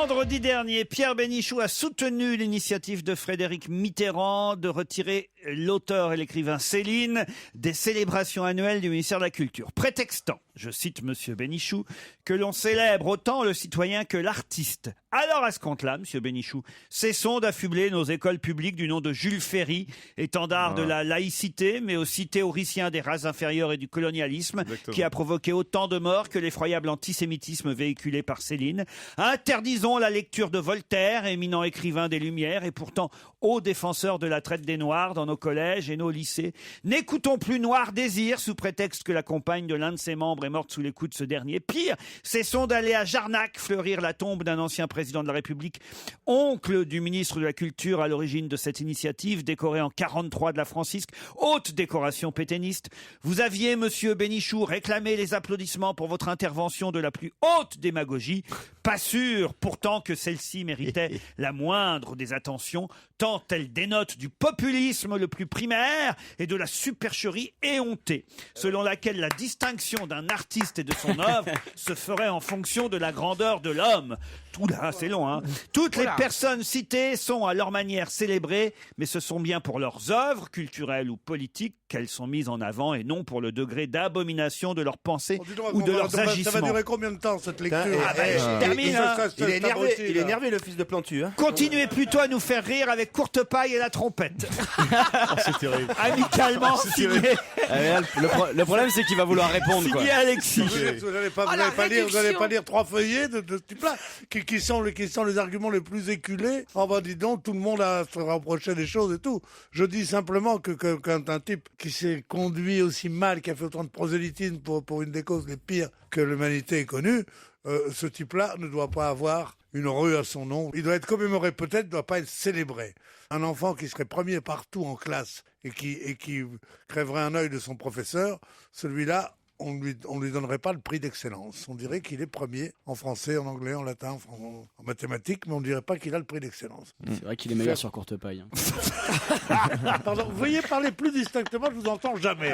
Vendredi dernier, Pierre Bénichou a soutenu l'initiative de Frédéric Mitterrand de retirer l'auteur et l'écrivain Céline des célébrations annuelles du ministère de la Culture, prétextant, je cite Monsieur Bénichou, que l'on célèbre autant le citoyen que l'artiste. Alors à ce compte-là, Monsieur Bénichou, cessons d'affubler nos écoles publiques du nom de Jules Ferry, étendard de la laïcité, mais aussi théoricien des races inférieures et du colonialisme, qui a provoqué autant de morts que l'effroyable antisémitisme véhiculé par Céline. Interdisons la lecture de Voltaire, éminent écrivain des Lumières et pourtant haut défenseur de la traite des Noirs dans nos collèges et nos lycées. N'écoutons plus Noir Désir sous prétexte que la compagne de l'un de ses membres est morte sous les coups de ce dernier. Pire, cessons d'aller à Jarnac fleurir la tombe d'un ancien président de la République, oncle du ministre de la Culture à l'origine de cette initiative, décoré en 43 de la Francisque, haute décoration pétainiste. Vous aviez, Monsieur Bénichou, réclamé les applaudissements pour votre intervention de la plus haute démagogie. Pas sûr, pourtant, que celle-ci méritait la moindre des attentions, tant elle dénote du populisme le plus primaire et de la supercherie éhontée, selon laquelle la distinction d'un artiste et de son œuvre se ferait en fonction de la grandeur de l'homme. Tout là, c'est long, hein. Toutes les personnes citées sont à leur manière célébrées, mais ce sont bien pour leurs œuvres, culturelles ou politiques, qu'elles sont mises en avant et non pour le degré d'abomination de leurs pensées ou de leurs agissements. Ça va durer combien de temps, cette lecture? Je termine. Il est énervé, le fils de Plantu. Hein. Continuez plutôt à nous faire rire avec Courtepaille et la trompette. C'est terrible. Amicalement signé. Le problème, c'est qu'il va vouloir répondre. Signé Alexis. Vous n'allez pas lire 3 feuillets de ce type-là, qui sont les arguments les plus éculés. Oh bah dis donc, tout le monde a se reproché des choses et tout. Je dis simplement que quand un type qui s'est conduit aussi mal, qui a fait autant de prosélytisme pour une des causes les pires que l'humanité ait connues, ce type-là ne doit pas avoir une rue à son nom. Il doit être commémoré peut-être, ne doit pas être célébré. Un enfant qui serait premier partout en classe et qui crèverait un œil de son professeur, celui-là, on lui donnerait pas le prix d'excellence. On dirait qu'il est premier en français, en anglais, en latin, en mathématiques, mais on ne dirait pas qu'il a le prix d'excellence. C'est vrai qu'il est meilleur sur Courtepaille. Pardon, vous veuillez parler plus distinctement, je vous entends jamais.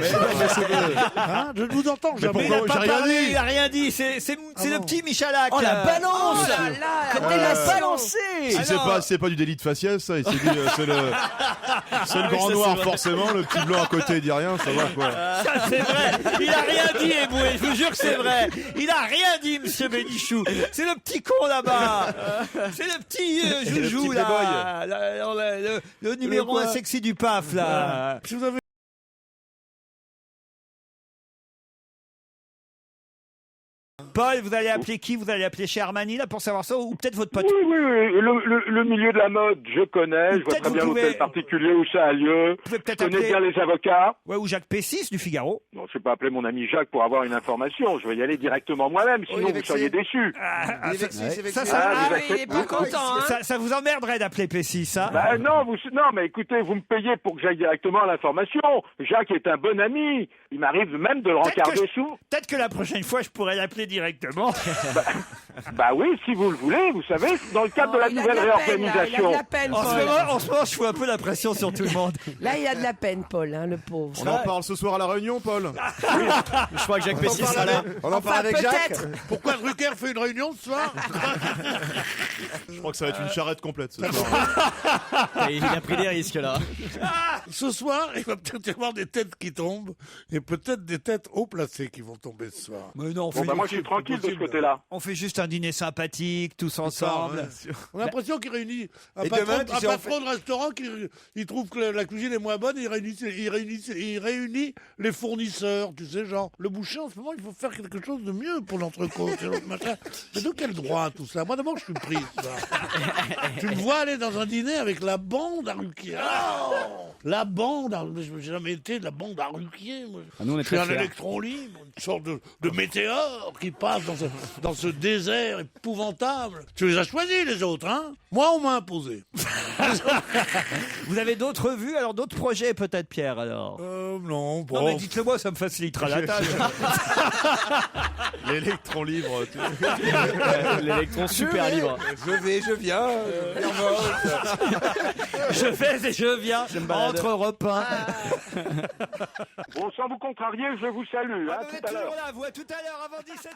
Hein, je ne vous entends jamais. Il n'a pas parlé, il n'a rien dit. C'est le petit Michalak. Oh la balance! Oh là là, Comment il a balancé! Si c'est pas du délit de faciès, ça, il s'est dit, c'est le grand noir, forcément, le petit blanc à côté, il dit rien, ça va quoi. Ça, c'est vrai. Il n'a rien dit, Eboué. Je vous jure que c'est vrai. Il n'a rien dit, Monsieur Bénichou. C'est le petit con là-bas. C'est le petit joujou là. Le numéro 1 sexy du PAF là. Si vous avez Paul, vous allez appeler qui? Vous allez appeler chez Armani là pour savoir ça, ou peut-être votre pote? Oui. Le milieu de la mode, je connais. Je vois très bien l'hôtel particulier où ça a lieu. Vous pouvez Je peut-être connais appeler... bien les avocats. Ouais, ou Jacques Pessis du Figaro. Non, je ne vais pas appeler mon ami Jacques pour avoir une information. Je vais y aller directement moi-même, sinon vous seriez déçus. il est vexé. il est pas content. Hein. Ça vous emmerderait d'appeler Pessis, ça? Bah, non, mais écoutez, vous me payez pour que j'aille directement à l'information. Jacques est un bon ami. Il m'arrive même de le rencarder sous. Peut-être que la prochaine fois, je pourrais l'appeler directement. Bah oui, si vous le voulez, vous savez, dans le cadre de la nouvelle réorganisation. Il a de la peine, En Paul. ce moment, je fous un peu la pression sur tout le monde. Là, il a de la peine, Paul, hein, le pauvre. On en parle ce soir à la réunion, Paul. Je crois que Jacques Pessis sera là. On en parle avec Jacques. peut-être. Pourquoi Drucker fait une réunion ce soir? Je crois que ça va être une charrette complète ce soir. Il a pris des risques là. Ce soir, il va peut-être y avoir des têtes qui tombent et peut-être des têtes haut placées qui vont tomber ce soir. Mais non, Moi, je suis tranquille de ce côté-là. on fait juste un dîner sympathique, tous ensemble. On a l'impression qu'il réunit un Et patron, demain, tu sais, un patron de restaurant il trouve que la cuisine est moins bonne et il réunit les fournisseurs, tu sais, genre, le boucher en ce moment, il faut faire quelque chose de mieux pour l'entrecôte. Mais de quel droit tout ça? Moi d'abord, je suis pris. Tu me vois aller dans un dîner avec la bande à Ruquier. La bande, j'ai jamais été de la bande à Ruquier. Moi. Nous, on est Je suis très un fiers. électron libre, une sorte de météore qui passe dans ce désert épouvantable. Tu les as choisis, les autres, hein? Moi, on m'a imposé. Vous avez d'autres vues, alors d'autres projets peut-être, Pierre, alors? Non, bon. Non, mais dites-le moi, ça me facilitera la tâche. L'électron libre. L'électron super libre. Je viens. Je vais et je viens entre repas. Bon, sans vous contrarier, je vous salue. Vous Hein, êtes tout à l'heure. toujours là, vous, à tout à l'heure avant 17h30.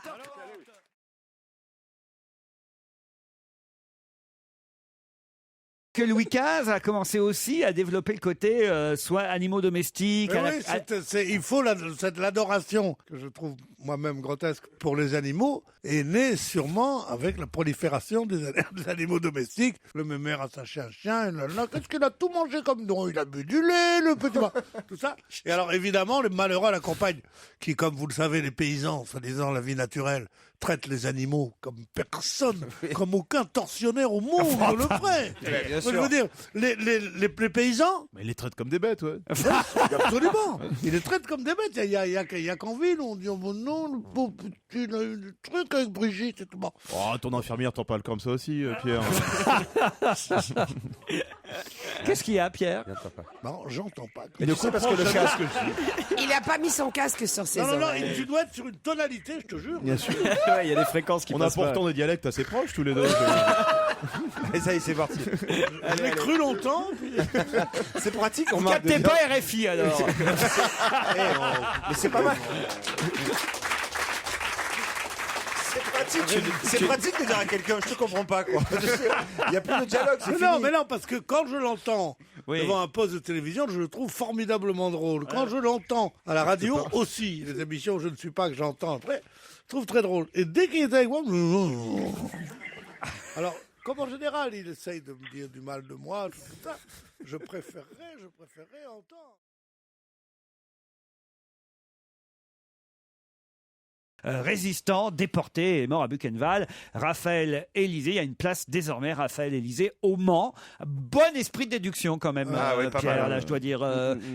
que Louis XV a commencé aussi à développer le côté soins animaux domestiques. Mais oui, il faut l'adoration que je trouve moi-même grotesque pour les animaux est née sûrement avec la prolifération des animaux domestiques. Le mémère a saché un chien, qu'est-ce qu'il a tout mangé comme nom? Il a bu du lait, le petit tout ça. Et alors évidemment, les malheureux à la campagne, qui, comme vous le savez, les paysans, soi-disant la vie naturelle, traitent les animaux comme personne, comme aucun tortionnaire au monde ne le ferait. Bien sûr. Je veux dire, les paysans, Mais ils les traitent comme des bêtes, ouais. absolument, ils les traitent comme des bêtes. Il y a qu'en ville, on dit, oh, non, le pauvre petit, le truc avec Brigitte et tout. Bon. Oh, ton infirmière t'en parle comme ça aussi, Pierre. Qu'est-ce qu'il y a, Pierre? Non, j'entends pas. Mais du coup, parce que le casque. Il n'a pas mis son casque sur ses Non, oreilles. tu dois être sur une tonalité, je te jure. Bien sûr. Ouais, il y a des fréquences qui On a passent pas. pourtant des dialectes assez proches tous les deux. Et ça y est, c'est parti. Je l'ai cru longtemps. C'est pratique, on Vous marque captez déjà. pas RFI alors? Mais c'est pas mal. C'est pratique de dire à quelqu'un, je te comprends pas, quoi. Il n'y a plus de dialogue, c'est fini. Mais non, parce que quand je l'entends Oui. devant un poste de télévision, je le trouve formidablement drôle. Quand je l'entends à la radio aussi, les émissions où je ne suis pas, que j'entends après, je trouve très drôle. Et dès qu'il est avec moi, alors, comme en général, il essaye de me dire du mal de moi, tout ça, je préférerais entendre. Résistant, déporté et mort à Buchenwald. Raphaël Élysée, il y a une place désormais, Raphaël Élysée, au Mans. Bon esprit de déduction quand même, Ah ouais, pas Pierre, mal. là, je dois dire.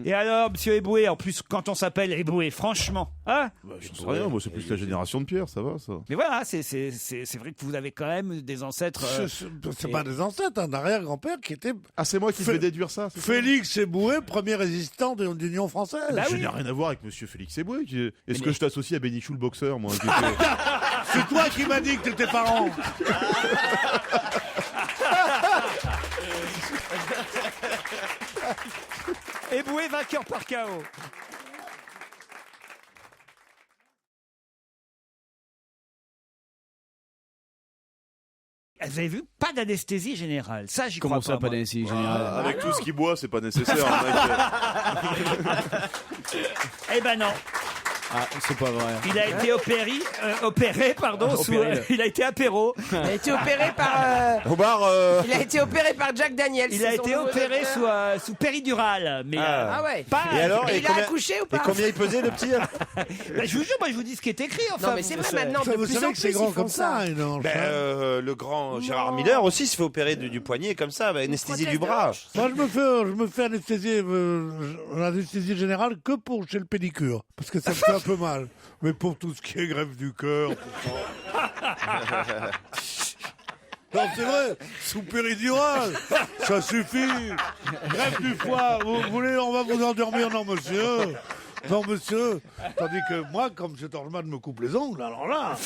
Et alors, monsieur Eboué, en plus, quand on s'appelle Eboué, franchement, hein? J'en sais rien, moi c'est plus la génération de Pierre, ça va ça. Mais voilà, c'est vrai que vous avez quand même des ancêtres. C'est pas des ancêtres, un arrière-grand-père qui était Ah, c'est moi qui Fait- vais déduire ça. c'est ça Félix Eboué, premier résistant de l'Union française. Bah Je oui. n'ai rien à voir avec monsieur Félix Eboué. Est-ce que je t'associe à Bénichou le boxeur, moi qui était- C'est toi qui m'as dit que t'étais parent. Eboué, vainqueur par KO. Vous avez vu, pas d'anesthésie générale. Ça, j'y crois Comment ça, pas. pas moi. d'anesthésie générale? Avec tout ce qu'il boit, c'est pas nécessaire. Eh ben non. Ah, c'est pas vrai. Il a été opéré, Opéré. il a été apéro. Il a été opéré par. Au bar, Il a été opéré par Jack Daniels. Il c'est a son été nouveau opéré docteur. sous péridurale. Mais Ah ouais. pas. Et alors, Et il a accouché ou et pas? combien il pesait, le petit? Bah, je vous jure, moi je vous dis ce qui est écrit. Enfin, Non, mais c'est vrai maintenant. De Vous plus savez en que c'est plus, grand ils font comme ça, une hanche, Ben, hein. le grand Gérard Miller aussi se fait opérer du poignet comme ça, bah, anesthésie du bras. Moi, je me fais anesthésier, l'anesthésie générale que chez le pédicure, parce que ça me fait un peu mal. Mais pour tout ce qui est greffe du cœur, tout ça. Non, c'est vrai, sous péridurale, ça suffit. Greffe du foie, vous voulez, on va vous endormir, non monsieur. Non, monsieur. Tandis que moi, comme M. Torgeman me coupe les ongles, alors là,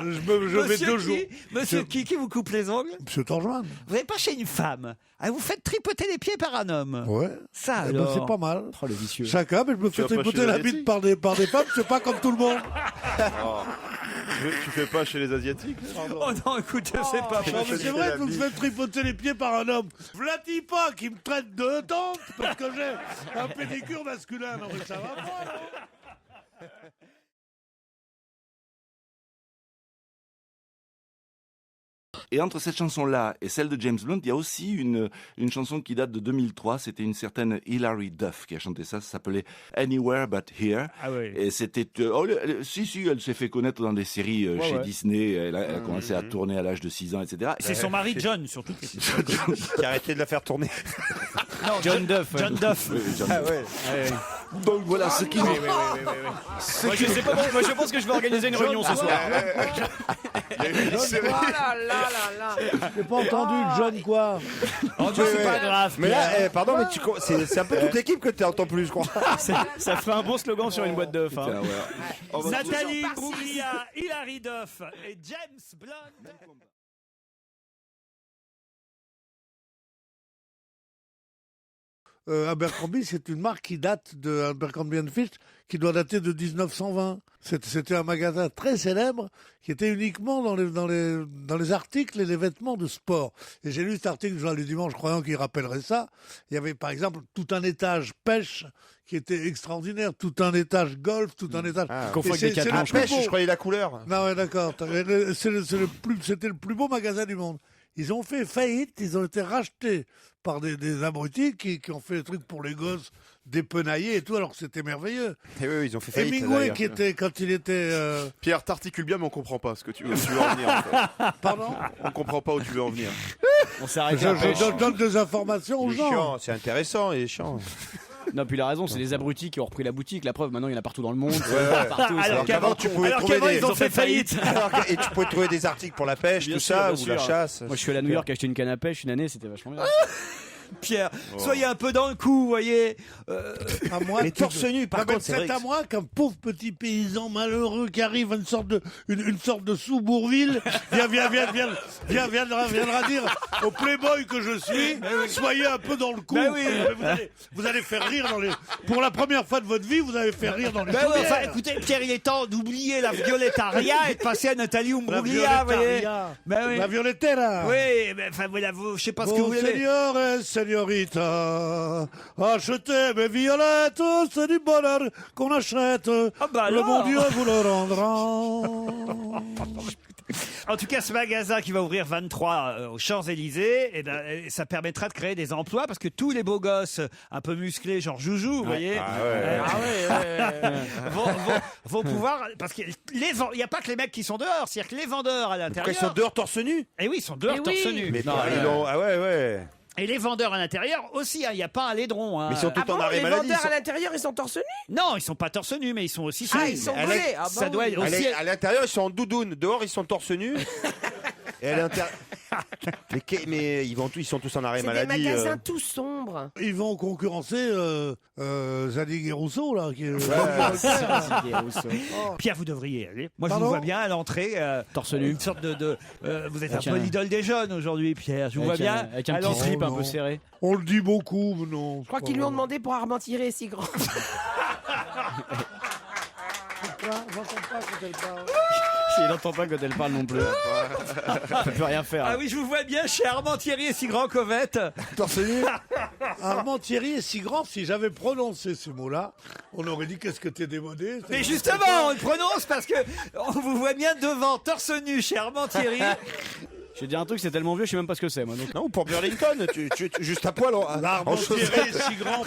je vais 2 jours. Monsieur qui vous coupe les ongles? M. Torgeman. Vous n'êtes pas chez une femme. Ah, vous faites tripoter les pieds par un homme. Ouais. Ça Eh ben, alors. c'est pas mal. Oh, le vicieux. Chacun, mais je me fais vas pas tripoter chez la l'asiatique bite par des femmes, c'est pas comme tout le monde. Tu fais pas chez les Asiatiques? Oh non, écoute, je sais pas. Non, mais c'est vrai que vous me faites tripoter les pieds par un homme. Vlatis pas qui me traite de tante parce que j'ai un pédicure masculin. Non, mais ça va pas, non? Et entre cette chanson-là et celle de James Blunt, il y a aussi une chanson qui date de 2003. C'était une certaine Hilary Duff qui a chanté ça. Ça s'appelait Anywhere But Here. Ah oui. Et c'était... si, elle s'est fait connaître dans des séries chez ouais. Disney. Elle a commencé à tourner à l'âge de 6 ans, etc. C'est son mari John, surtout. Qui a arrêté de la faire tourner. Non, John Duff. John Duff. Ah ouais. Donc voilà ce qui... Moi, je sais pas, moi, je pense que je vais organiser une réunion ce soir. Oh là là là là. J'ai pas entendu John quoi. Oh, Dieu, c'est pas grave. Mais là, pardon, mais c'est un peu toute l'équipe que tu entends plus, je crois. Ça ferait un bon slogan sur une boîte d'œufs. Hein. Nathalie Toujours par Bruglia, Hilary Duff et James Blunt. Abercrombie, c'est une marque qui date de Abercrombie & Fitch, qui doit dater de 1920. C'était un magasin très célèbre qui était uniquement dans les articles et les vêtements de sport. Et j'ai lu cet article du Journal du Dimanche, croyant qu'il rappellerait ça. Il y avait par exemple tout un étage pêche qui était extraordinaire, tout un étage golf, tout un étage. Pêche, je croyais la couleur. Non, ouais, d'accord. C'était le plus beau magasin du monde. Ils ont fait faillite, ils ont été rachetés par des abrutis qui ont fait des trucs pour les gosses, dépenaillés et tout, alors que c'était merveilleux. Et oui, ils ont fait faillite. Hemingway, quand il était... Pierre, t'articules bien, mais on comprend pas ce que tu veux en venir. En fait. Pardon ? On comprend pas où tu veux en venir. On s'est arrêté à la pêche. Je donne des informations aux Il est gens. chiant, c'est intéressant, il est chiant. Non, puis il a raison, c'est les abrutis qui ont repris la boutique. La preuve, maintenant il y en a partout dans le monde. Partout, Alors qu'avant, tu pouvais trouver ils ont fait faillite. Et tu pouvais trouver des articles pour la pêche, Bien tout sûr, ça, bien ou la sûr. chasse. Moi je suis allé à New York acheter une canne à pêche une année, c'était vachement bien. Pierre, soyez un peu dans le coup, vous voyez. À moi, Les torse nu, par contre, c'est vrai. à moi qu'un pauvre petit paysan malheureux qui arrive à une sorte de sous-Bourville viendra dire au playboy que je suis, soyez un peu dans le coup. Ben oui. Vous allez faire rire pour la première fois de votre vie, vous allez faire rire dans les Ben ouais, chaumières. enfin, écoutez, Pierre, il est temps d'oublier la Violettaria et de passer à Nathalie Umbruglia, vous voyez. Ben oui. La Violettera. Oui, ben, enfin, voilà, je sais pas ce que vous voulez. Seigneur et Señorita, achetez mes violettes, c'est du bonheur qu'on achète. Ah bah le alors. bon Dieu vous le rendra. En tout cas, ce magasin qui va ouvrir 23 aux Champs-Élysées, eh ben, ça permettra de créer des emplois parce que tous les beaux gosses un peu musclés, genre Joujou, vous voyez, vont pouvoir, parce qu'il n'y a pas que les mecs qui sont dehors, c'est-à-dire que les vendeurs à l'intérieur. Pourquoi ils sont dehors torse nu? Eh oui, ils sont dehors Eh torse oui. nu. Mais Non, ils ont... Ah ouais. Et les vendeurs à l'intérieur aussi, il n'y a pas un laidron. Hein. Mais ils sont Ah tous en bon, arrêt les maladie. vendeurs à l'intérieur, ils sont torse nu? Non, ils sont pas torse nu, mais ils sont aussi. Ah, ils sont elle brûlés. Ah ça bon, doit oui. être aussi. À l'intérieur, ils sont en doudoune. Dehors, ils sont torse nu. Et à l'intérieur... mais ils sont tous en arrêt C'est des maladie. magasins tout sombres. Ils vont concurrencer Zadig et Rousseau, là. Pierre, vous devriez y aller. Moi, je Pardon vous vois bien à l'entrée. Torse nu. Une sorte vous êtes un Avec peu un- l'idole des jeunes aujourd'hui, Pierre. Je vous vois Avec bien. avec un à petit l'entrée. slip un non. peu serré. On le dit beaucoup, mais non. Je crois qu'ils lui ont demandé pour Armentières si grand. J'entends pas quand elle parle. Il n'entend pas quand elle parle non plus. Il peut rien faire. Ah oui, je vous vois bien chez Armand Thierry et si grand Covette. Armand Thierry est si grand, si j'avais prononcé ces mots-là, on aurait dit qu'est-ce que t'es démodé. Mais justement, on le prononce parce que on vous voit bien devant, torse nu chez Armand Thierry. Je vais dire un truc, c'est tellement vieux, je sais même pas ce que c'est. Moi, donc. Non, ou pour Burlington, tu juste à poil. Armand Thierry est si grand,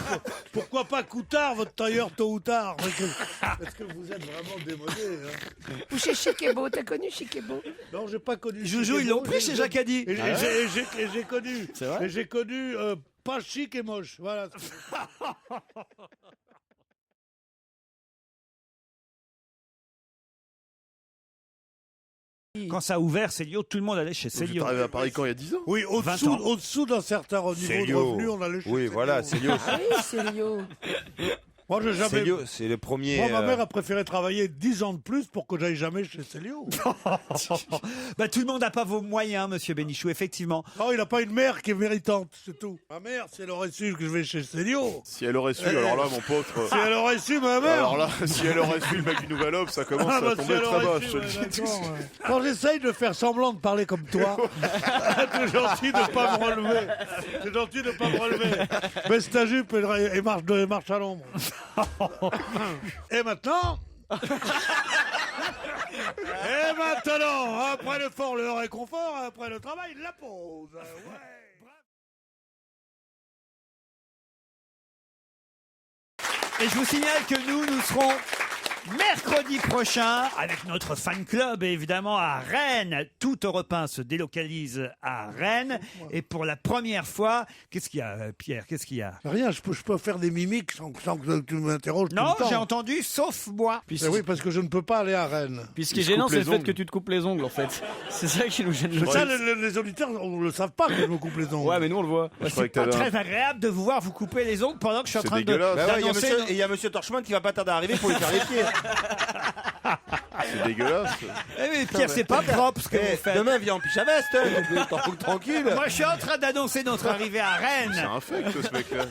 pourquoi pas Coutard, votre tailleur, tôt ou tard? Est-ce que vous êtes vraiment démodé, hein? Ou chez Chiquebo, t'as connu Chiquebo? Non, j'ai pas connu. Joujou, ils l'ont pris chez Jacadi. Et j'ai connu. C'est vrai. Et j'ai connu pas chic et moche. Voilà. Quand ça a ouvert Célio, tout le monde allait chez Vous Célio. êtes arrivé à Paris quand il y a 10 ans? Oui, 20 ans. au-dessous d'un certain niveau de Célio. revenu, on allait chez Oui, Célio. voilà, Célio. Ah oui, Célio. Moi, j'ai jamais. Célio, c'est le premier. Moi, ma mère a préféré travailler 10 ans de plus pour que j'aille jamais chez Célio. Bah, tout le monde n'a pas vos moyens, monsieur Bénichou, effectivement. Oh, il n'a pas une mère qui est méritante, c'est tout. Ma mère, si elle aurait su que je vais chez Célio, Si elle aurait su, alors là, mon pote. si elle aurait su, ma mère. Alors là, si elle aurait su le mec du Nouvel Homme, ça commence Ah, bah, à si tomber elle très aurait bas, su, je te le ouais, dis. d'accord, ouais. Quand j'essaye de faire semblant de parler comme toi, c'est gentil de pas me relever. C'est gentil de pas me relever. Baisse ta jupe et marche à l'ombre. Et maintenant. Et maintenant, après l'effort, le réconfort, après le travail, la pause. Ouais. Et je vous signale que nous serons mercredi prochain avec notre fan club, évidemment, à Rennes. Tout Europe 1 se délocalise à Rennes. Et pour la première fois, qu'est-ce qu'il y a, Pierre? Qu'est-ce qu'il y a? Rien, je peux faire des mimiques sans que tu m'interroges tout Non, le temps. j'ai entendu, sauf moi. Puis, Mais oui, parce que je ne peux pas aller à Rennes. puis ce qui est Il se gênant, coupe c'est les le fait ongles. que tu te coupes les ongles, en fait. C'est ça qui nous gêne le Mais plus. ça, les auditeurs, on ne le savent pas que je me coupe les ongles. Ouais, mais nous, on le voit. Je croyais que Pas t'avais un- très agréable de vous voir vous couper les ongles pendant que je suis en C'est train de dégueulasse. Bah ouais, d'annoncer. il y a monsieur Torchman qui va pas tarder à arriver pour lui faire les pieds. C'est dégueulasse. Eh oui, Pierre, c'est pas propre ce que vous faites. Demain, viens en pyjama-veste, tranquille. Moi, je suis en train d'annoncer notre arrivée à C'est Rennes. un fake, ce mec-là.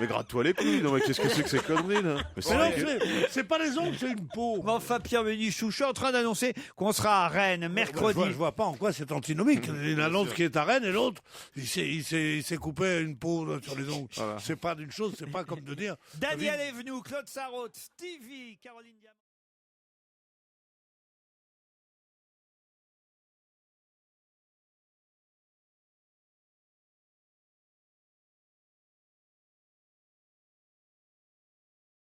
Mais gratte-toi les couilles. Non, mais qu'est-ce que c'est que ces conneries, là? Mais Mais non, dégueu- c'est pas les ongles, c'est une peau. Mais enfin, Pierre Bénichou, je suis en train d'annoncer qu'on sera à Rennes mercredi. Je vois pas en quoi c'est antinomique. Une annonce qui est à Rennes et l'autre, il s'est coupé une peau sur les ongles. Voilà. C'est pas d'une chose, c'est pas comme de dire. Daniel Evenou, Claude Sarraute, Stevie, Caroline Diamant.